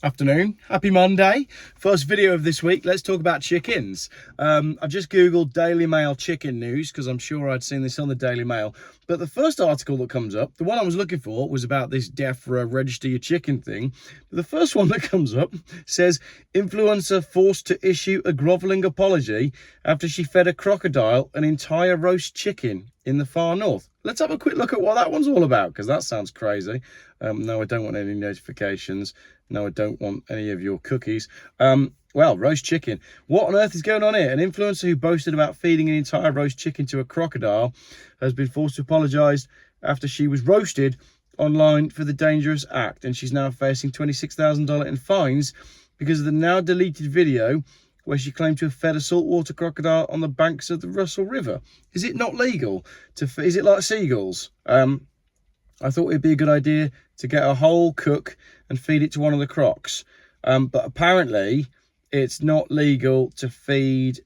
Afternoon, happy Monday. First video of this week. Let's talk about chickens. I've just googled Daily Mail chicken news because I'm sure I'd seen this on the Daily Mail, but the first article that comes up, the one I was looking for, was about this DEFRA register your chicken thing. But the first one that comes up says influencer forced to issue a grovelling apology after she fed a crocodile an entire roast chicken in the far north. Let's have a quick look at what that one's all about, because that sounds crazy. No, I don't want any notifications. No, I don't want any of your cookies. Well, roast chicken. What on earth is going on here? An influencer who boasted about feeding an entire roast chicken to a crocodile has been forced to apologise after she was roasted online for the dangerous act, and she's now facing $26,000 in fines because of the now deleted video where she claimed to have fed a saltwater crocodile on the banks of the Russell River. Is it not legal to is it like seagulls? I thought it'd be a good idea to get a whole cook and feed it to one of the crocs. But apparently it's not legal to feed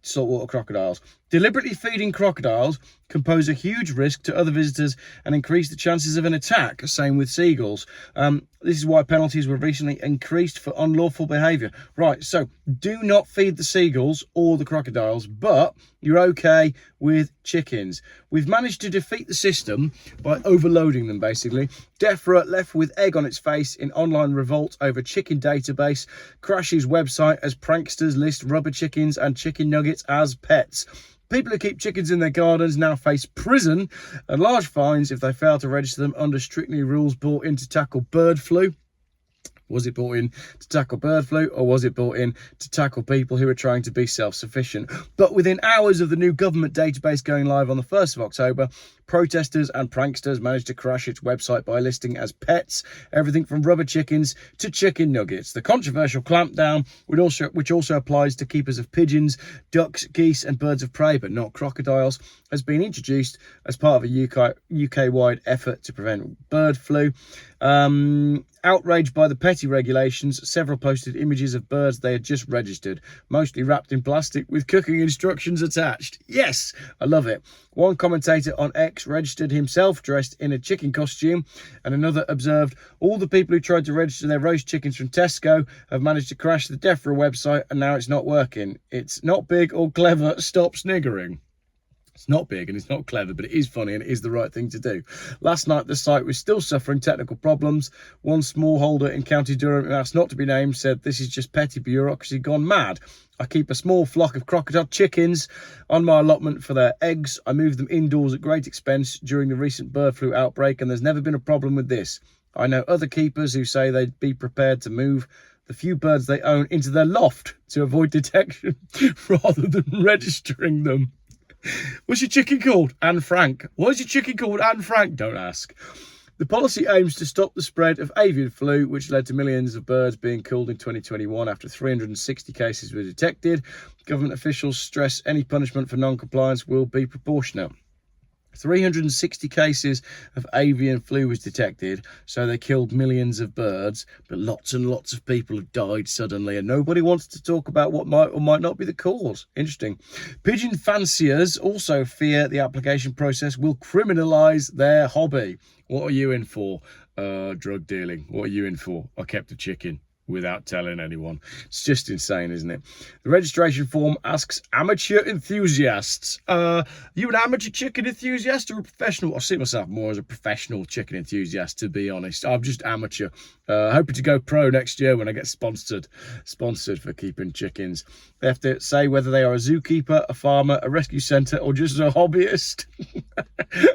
saltwater crocodiles. Deliberately feeding crocodiles can pose a huge risk to other visitors and increase the chances of an attack. Same with seagulls. This is why penalties were recently increased for unlawful behaviour. Right, so do not feed the seagulls or the crocodiles, but you're okay with chickens. We've managed to defeat the system by overloading them, basically. DEFRA, left with egg on its face in online revolt over chicken database, crashes website as pranksters list rubber chickens and chicken nuggets as pets. People who keep chickens in their gardens now face prison and large fines if they fail to register them under strictly rules brought in to tackle bird flu. Was it brought in to tackle bird flu, or was it brought in to tackle people who are trying to be self-sufficient? But within hours of the new government database going live on the 1st of October, protesters and pranksters managed to crash its website by listing as pets everything from rubber chickens to chicken nuggets. The controversial clampdown, which also applies to keepers of pigeons, ducks, geese and birds of prey, but not crocodiles, has been introduced as part of a UK-wide effort to prevent bird flu. Outraged by the petty regulations, several posted images of birds they had just registered, mostly wrapped in plastic with cooking instructions attached. Yes, I love it. One commentator on X registered himself dressed in a chicken costume, and another observed all the people who tried to register their roast chickens from Tesco have managed to crash the DEFRA website and now it's not working. It's not big or clever. Stop sniggering. It's not big and it's not clever, but it is funny and it is the right thing to do. Last night, the site was still suffering technical problems. One smallholder in County Durham, who asked not to be named, said, "This is just petty bureaucracy gone mad. I keep a small flock of crocodile chickens on my allotment for their eggs. I move them indoors at great expense during the recent bird flu outbreak, and there's never been a problem with this. I know other keepers who say they'd be prepared to move the few birds they own into their loft to avoid detection rather than registering them." What's your chicken called? Anne Frank. Why is your chicken called Anne Frank? Don't ask. The policy aims to stop the spread of avian flu, which led to millions of birds being killed in 2021 after 360 cases were detected. Government officials stress any punishment for non-compliance will be proportionate. 360 cases of avian flu was detected, so they killed millions of birds, but lots and lots of people have died suddenly, and nobody wants to talk about what might or might not be the cause. Interesting. Pigeon fanciers also fear the application process will criminalise their hobby. What are you in for? Drug dealing. What are you in for? I kept a chicken without telling anyone. It's just insane, isn't it? The registration form asks amateur enthusiasts. You an amateur chicken enthusiast or a professional? I see myself more as a professional chicken enthusiast, to be honest. I'm just amateur. Hoping to go pro next year when I get sponsored for keeping chickens. They have to say whether they are a zookeeper, a farmer, a rescue centre, or just a hobbyist.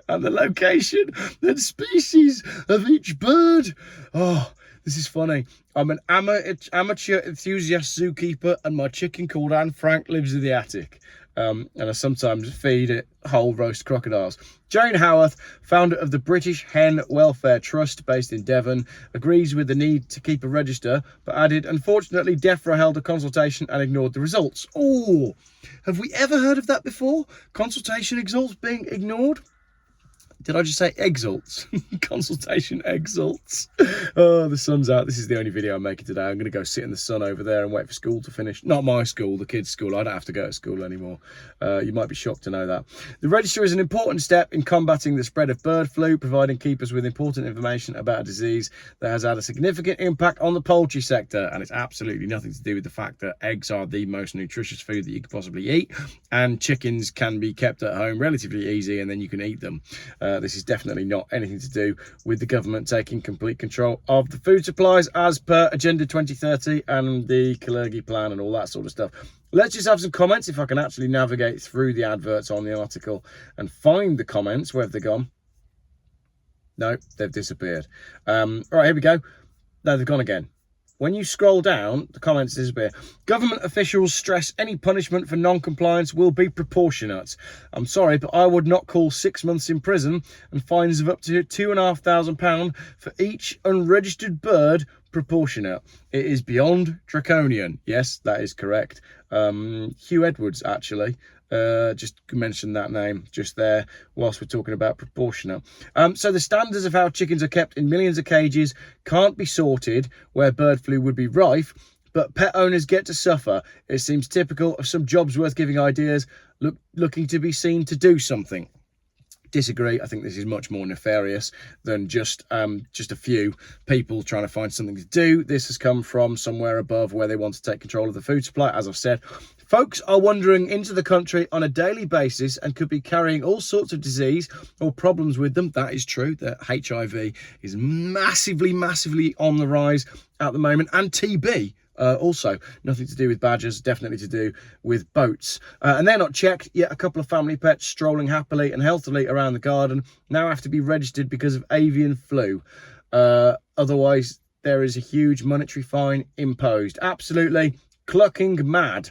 And the location and species of each bird. Oh, this is funny. I'm an amateur enthusiast zookeeper, and my chicken called Anne Frank lives in the attic. And I sometimes feed it whole roast crocodiles. Jane Howarth, founder of the British Hen Welfare Trust based in Devon, agrees with the need to keep a register, but added, unfortunately, DEFRA held a consultation and ignored the results. Oh, have we ever heard of that before? Consultation results being ignored? Did I just say exalts? Consultation exalts. Oh, the sun's out. This is the only video I'm making today. I'm going to go sit in the sun over there and wait for school to finish. Not my school, the kids' school. I don't have to go to school anymore. You might be shocked to know that. The register is an important step in combating the spread of bird flu, providing keepers with important information about a disease that has had a significant impact on the poultry sector. And it's absolutely nothing to do with the fact that eggs are the most nutritious food that you could possibly eat. And chickens can be kept at home relatively easy, and then you can eat them. This is definitely not anything to do with the government taking complete control of the food supplies as per Agenda 2030 and the Kalergi plan and all that sort of stuff. Let's just have some comments, if I can actually navigate through the adverts on the article and find the comments. Where have they gone? No, they've disappeared. All right, here we go. No, they've gone again. When you scroll down, the comments disappear. Government officials stress any punishment for non-compliance will be proportionate. I'm sorry, but I would not call 6 months in prison and fines of up to £2,500 for each unregistered bird proportionate. It is beyond draconian. Yes, that is correct. Hugh Edwards, actually. Just mention that name just there whilst we're talking about proportionate. So the standards of how chickens are kept in millions of cages can't be sorted where bird flu would be rife, but pet owners get to suffer. It seems typical of some jobs worth giving ideas looking to be seen to do something. Disagree. I think this is much more nefarious than just a few people trying to find something to do. This has come from somewhere above where they want to take control of the food supply. As I've said, folks are wandering into the country on a daily basis and could be carrying all sorts of disease or problems with them. That is true. That HIV is massively on the rise at the moment, and TB. Also, nothing to do with badgers, definitely to do with boats. And they're not checked, yet a couple of family pets strolling happily and healthily around the garden now have to be registered because of avian flu. Otherwise, there is a huge monetary fine imposed. Absolutely clucking mad.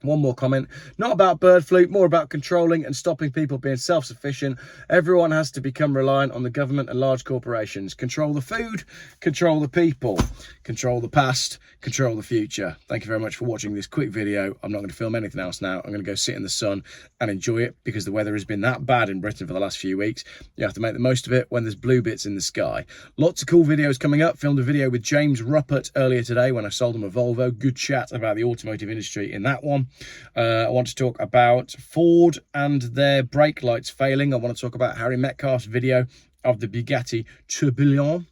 One more comment, not about bird flu, more about controlling and stopping people being self-sufficient. Everyone has to become reliant on the government and large corporations. Control the food, control the people, control the past, control the future. Thank you very much for watching this quick video. I'm not going to film anything else now. I'm going to go sit in the sun and enjoy it because the weather has been that bad in Britain for the last few weeks. You have to make the most of it when there's blue bits in the sky. Lots of cool videos coming up. Filmed a video with James Ruppert earlier today when I sold him a Volvo. Good chat about the automotive industry in that one. I want to talk about Ford and their brake lights failing. I want to talk about Harry Metcalf's video of the Bugatti Tourbillon.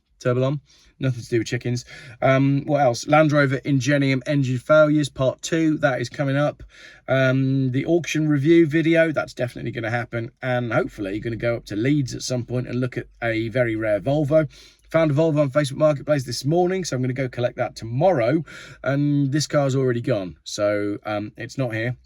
Nothing to do with chickens. What else? Land Rover Ingenium engine failures part 2. That is coming up. The auction review video. That's definitely going to happen. And hopefully you're going to go up to Leeds at some point and look at a very rare Volvo. Found a Volvo on Facebook Marketplace this morning, so I'm going to go collect that tomorrow. And this car's already gone, so it's not here.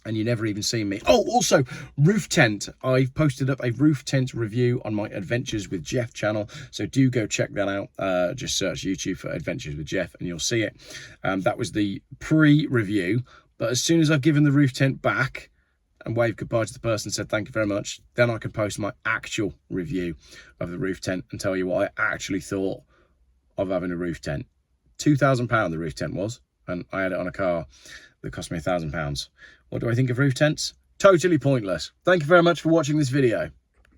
And you never even seen me. Oh, also, roof tent. I've posted up a roof tent review on my Adventures with Jeff channel, so do go check that out. Just search YouTube for Adventures with Jeff and you'll see it. That was the pre-review, but as soon as I've given the roof tent back and waved goodbye to the person and said thank you very much, then I can post my actual review of the roof tent and tell you what I actually thought of having a roof tent. £2,000 the roof tent was, and I had it on a car that cost me £1,000. What do I think of roof tents? Totally pointless. Thank you very much for watching this video.